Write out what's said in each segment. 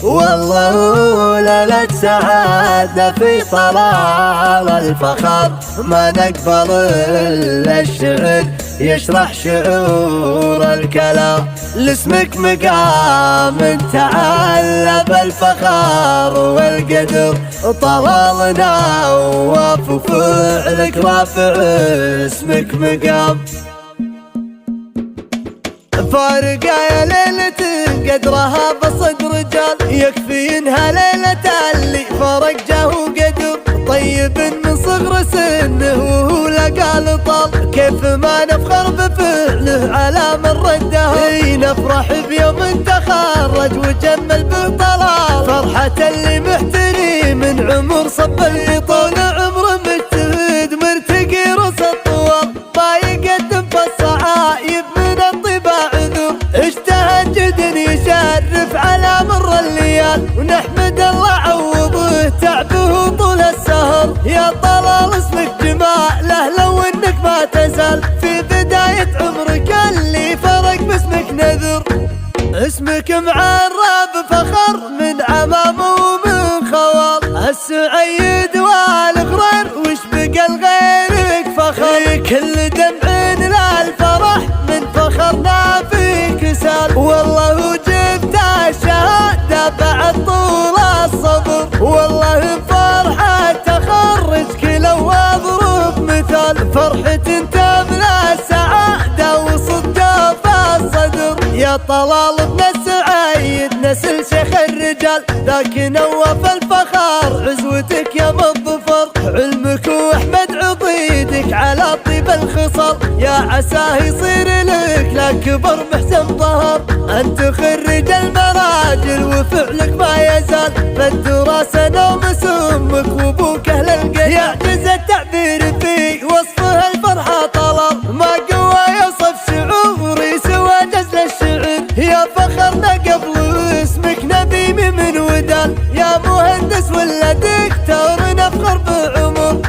والله ليلة سعادة في طلال الفخر، ما نقبل إلا الشعر يشرح شعور الكلام. لاسمك مقام تعلى بالفخر والقدر، طلالنا ووف فعلك رافع اسمك مقام. فارقة يا ليلة قدرها بصد رجال، يكفي انها ليلة اللي فرق جاه قدر. طيب من صغر سنه وهو لقى لطال، كيف ما نفخر بفعله على مر الدهر. نفرح بيوم تخرج وجمل بطلال، فرحة اللي محتري من عمر صب اللي طول عمره مجتهد مرتقي رص الطوال. ما يقدم فالصعايب من الطباع عذور، اجتهد جد يشرف على مر الليال. ونحمد الله عوضه تعبه طول السهر، يا طلال اسمك جماله لو انك ما تزال. في بداية عمرك اللي فرق باسمك نذر، اسمك معرب فخر من عمام ومن خوال. السعيد والغرير وش بقى لغيرك فخر، كل دمع للفرح من فخرنا فيك سال. والله جبت الشهادة بعد طول الصبر، والله فرحة تخرجك لو اضرب مثال. فرحة تملا السعادة وصدقة في الصدر، يا طلال ابن السعيد نسل شيخ الرجال. ذاك نوف الفخر عزوتك يا الظفر، علمك واحمد عضيدك على طيب الخصال. يا عساه يصير لك لا كبر محسن ظهر، انت خريج المراجل وفعلك ما يزال. بالدراسة نوم سمك وابوك اهل القيم، يعجز التعبير في وصفه الفرحة طلال. ما قوى يوصف شعوري سوى جزل الشعر، يا فخرنا قبل اسمك نبي من ودال. يا مهندس ولا دكتور نفخر بعمر،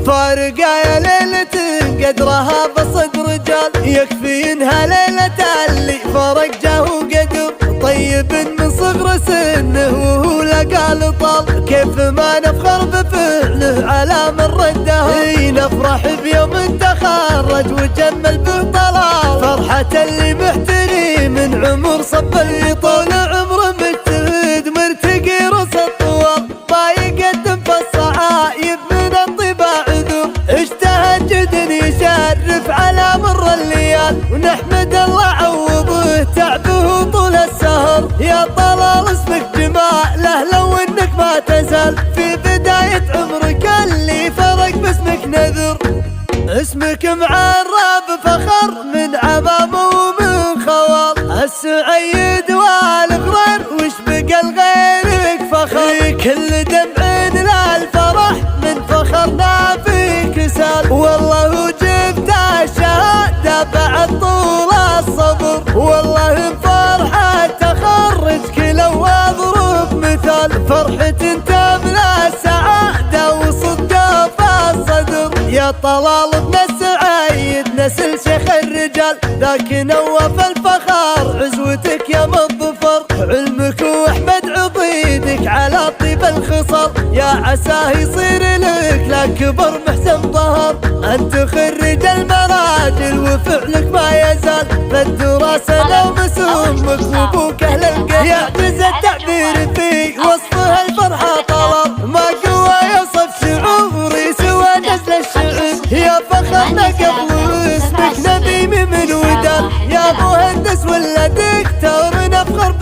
فارقة يا ليلة قدرها بصد رجال. يكفي انها ليلة اللي فرق جاه قدر، طيب من صغر سنه وهو لقى لطال. كيف ما نفخر بفعله على مر الدهر. نفرح بيوم تخرج وجمل بطلال، فرحة اللي محتري من عمر صب اللي طول عمره مجتهد مرتقي رص الطوال. ما يقدم فالصعايب من الطباع عذور، اجتهد جد يشرف على مر الليال. ونحمد الله عوضه تعبه طول السهر، يا طلال اسمك جماله لو انك ما تزال. في بداية عمرك اللي فرق باسمك نذر، اسمك معرب فخر من عمام ومن خوال. السعيد والغرير وش بقى لغيرك فخر، كل دمع للفرح من فخرنا فيك سال. والله جبت الشهادة بعد طول الصبر، والله فرحة تخرجك لو اضرب مثال. فرحة تملا السعادة وصدقة في الصدر، يا طلال ابن السعيد نسل شيخ الرجال. ذاك نوف الفخر عزوتك يا الظفر، علمك واحمد عضيدك على طيب الخصال. يا عساه يصير لك لا كبر محسن ظهر، انت خريج المراجل وفعلك ما يزال. بالدراسة لو مسومك وابوك اهل القيم، يعجز التعبير في وصفه الفرحة طلال. ما قوى يوصف شعوري سوى جزل الشعر، يا فخرنا قبل اسمك نبي من ودال. يا مهندس ولا دكتور نفخر